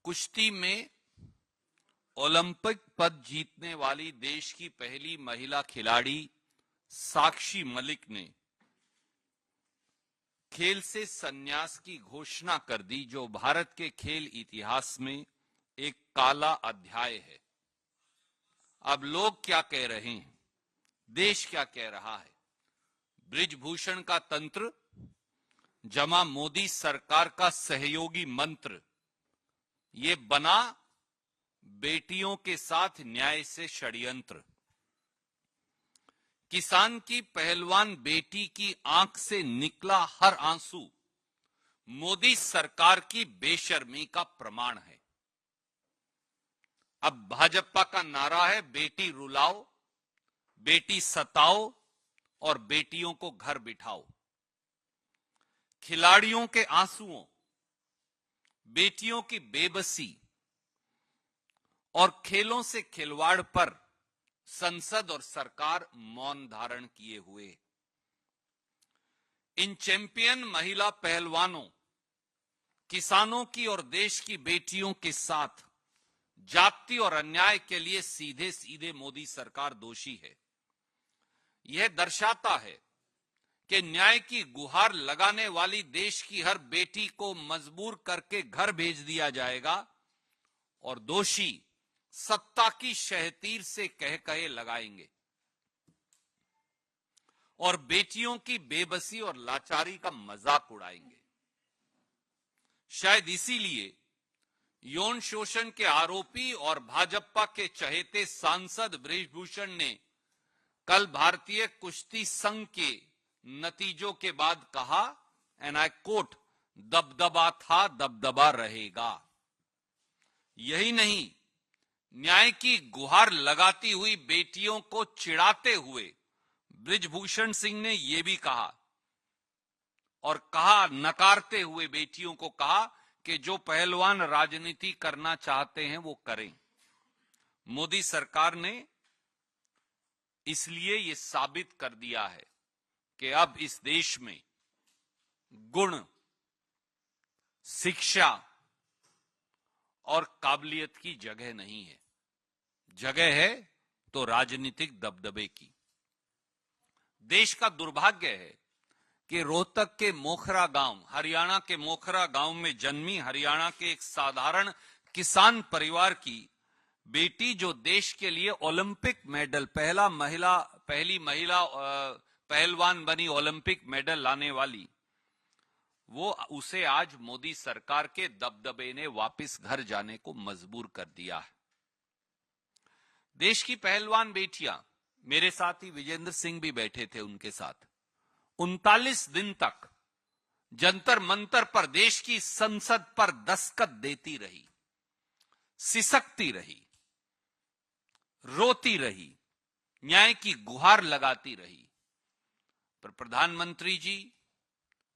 कुश्ती में ओलंपिक पद जीतने वाली देश की पहली महिला खिलाड़ी साक्षी मलिक ने खेल से संन्यास की घोषणा कर दी, जो भारत के खेल इतिहास में एक काला अध्याय है। अब लोग क्या कह रहे हैं, देश क्या कह रहा है? बृजभूषण का तंत्र जमा मोदी सरकार का सहयोगी मंत्र, ये बना बेटियों के साथ न्याय से षड्यंत्र। किसान की पहलवान बेटी की आंख से निकला हर आंसू मोदी सरकार की बेशर्मी का प्रमाण है। अब भाजपा का नारा है, बेटी रुलाओ, बेटी सताओ और बेटियों को घर बिठाओ। खिलाड़ियों के आंसुओं, बेटियों की बेबसी और खेलों से खिलवाड़ पर संसद और सरकार मौन धारण किए हुए। इन चैंपियन महिला पहलवानों, किसानों की और देश की बेटियों के साथ जाति और अन्याय के लिए सीधे सीधे मोदी सरकार दोषी है। यह दर्शाता है कि न्याय की गुहार लगाने वाली देश की हर बेटी को मजबूर करके घर भेज दिया जाएगा और दोषी सत्ता की शहतीर से कह कहे लगाएंगे और बेटियों की बेबसी और लाचारी का मजाक उड़ाएंगे। शायद इसीलिए यौन शोषण के आरोपी और भाजपा के चहेते सांसद बृजभूषण ने कल भारतीय कुश्ती संघ के नतीजों के बाद कहा, एंड आई कोट, दबदबा था, दबदबा रहेगा। यही नहीं, न्याय की गुहार लगाती हुई बेटियों को चिढ़ाते हुए बृजभूषण सिंह ने यह भी कहा और कहा, नकारते हुए बेटियों को कहा कि जो पहलवान राजनीति करना चाहते हैं वो करें। मोदी सरकार ने इसलिए ये साबित कर दिया है कि अब इस देश में गुण, शिक्षा और काबिलियत की जगह नहीं है। जगह है तो राजनीतिक दबदबे की। देश का दुर्भाग्य है कि रोहतक के मोखरा गांव, हरियाणा के मोखरा गांव में जन्मी हरियाणा के एक साधारण किसान परिवार की बेटी, जो देश के लिए ओलंपिक मेडल, पहली महिला पहलवान बनी ओलंपिक मेडल लाने वाली, वो उसे आज मोदी सरकार के दबदबे ने वापस घर जाने को मजबूर कर दिया है। देश की पहलवान बेटियां, मेरे साथ ही विजेंद्र सिंह भी बैठे थे उनके साथ, 39 दिन तक जंतर मंतर पर देश की संसद पर दस्तखत देती रही, सिसकती रही, रोती रही, न्याय की गुहार लगाती रही। पर प्रधानमंत्री जी,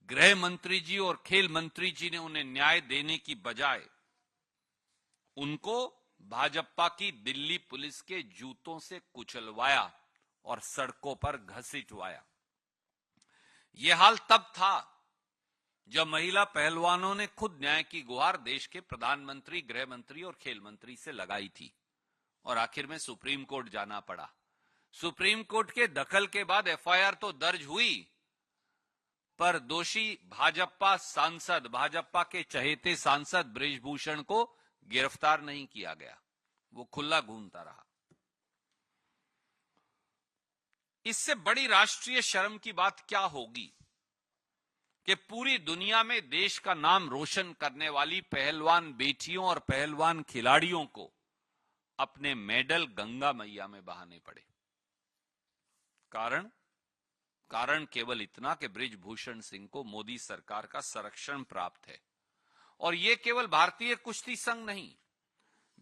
गृह मंत्री जी और खेल मंत्री जी ने उन्हें न्याय देने की बजाय उनको भाजपा की दिल्ली पुलिस के जूतों से कुचलवाया और सड़कों पर घसीटवाया। यह हाल तब था जब महिला पहलवानों ने खुद न्याय की गुहार देश के प्रधानमंत्री, गृह मंत्री और खेल मंत्री से लगाई थी और आखिर में सुप्रीम कोर्ट जाना पड़ा। सुप्रीम कोर्ट के दखल के बाद एफआईआर तो दर्ज हुई, पर दोषी भाजपा सांसद, भाजपा के चहेते सांसद बृजभूषण को गिरफ्तार नहीं किया गया। वो खुला घूमता रहा। इससे बड़ी राष्ट्रीय शर्म की बात क्या होगी कि पूरी दुनिया में देश का नाम रोशन करने वाली पहलवान बेटियों और पहलवान खिलाड़ियों को अपने मेडल गंगा मैया में बहाने पड़े। कारण केवल इतना कि बृजभूषण सिंह को मोदी सरकार का संरक्षण प्राप्त है। और यह केवल भारतीय कुश्ती संघ नहीं,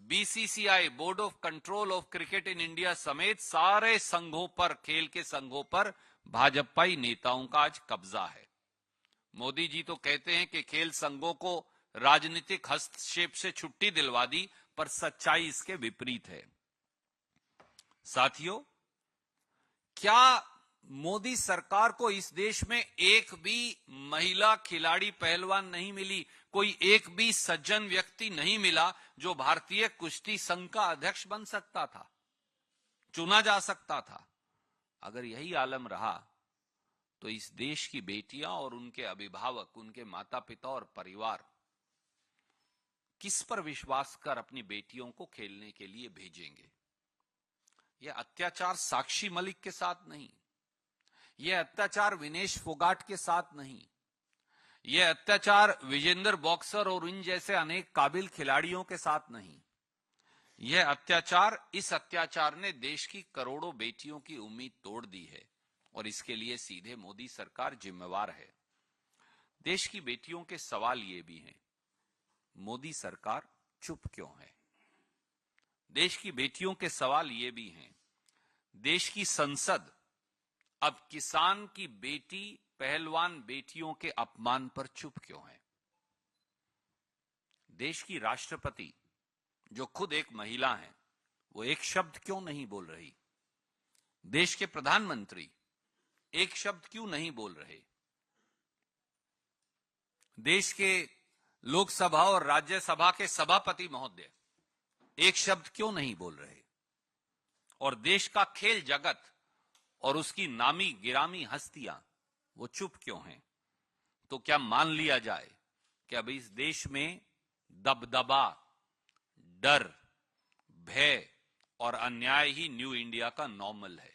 BCCI, board of control of cricket in India समेत सारे संघों पर, खेल के संघों पर भाजपाई नेताओं का आज कब्जा है। मोदी जी तो कहते हैं कि खेल संघों को राजनीतिक हस्तक्षेप से छुट्टी दिलवा दी, पर सच्चाई इसके विपरीत है। साथियों, क्या मोदी सरकार को इस देश में एक भी महिला खिलाड़ी पहलवान नहीं मिली? कोई एक भी सज्जन व्यक्ति नहीं मिला जो भारतीय कुश्ती संघ का अध्यक्ष बन सकता था, चुना जा सकता था। अगर यही आलम रहा तो इस देश की बेटियां और उनके अभिभावक, उनके माता पिता और परिवार किस पर विश्वास कर अपनी बेटियों को खेलने के लिए भेजेंगे? यह अत्याचार साक्षी मलिक के साथ नहीं, यह अत्याचार विनेश फोगाट के साथ नहीं, यह अत्याचार विजेंदर बॉक्सर और इन जैसे अनेक काबिल खिलाड़ियों के साथ नहीं। यह अत्याचार, इस अत्याचार ने देश की करोड़ों बेटियों की उम्मीद तोड़ दी है और इसके लिए सीधे मोदी सरकार जिम्मेवार है। देश की बेटियों के सवाल ये भी हैं, मोदी सरकार चुप क्यों है? देश की बेटियों के सवाल ये भी हैं, देश की संसद अब किसान की बेटी, पहलवान बेटियों के अपमान पर चुप क्यों है? देश की राष्ट्रपति जो खुद एक महिला हैं, वो एक शब्द क्यों नहीं बोल रही? देश के प्रधानमंत्री एक शब्द क्यों नहीं बोल रहे? देश के लोकसभा और राज्यसभा के सभापति महोदय एक शब्द क्यों नहीं बोल रहे? और देश का खेल जगत और उसकी नामी गिरामी हस्तियां वो चुप क्यों हैं? तो क्या मान लिया जाए कि अब इस देश में दबदबा, डर, भय और अन्याय ही न्यू इंडिया का नॉर्मल है?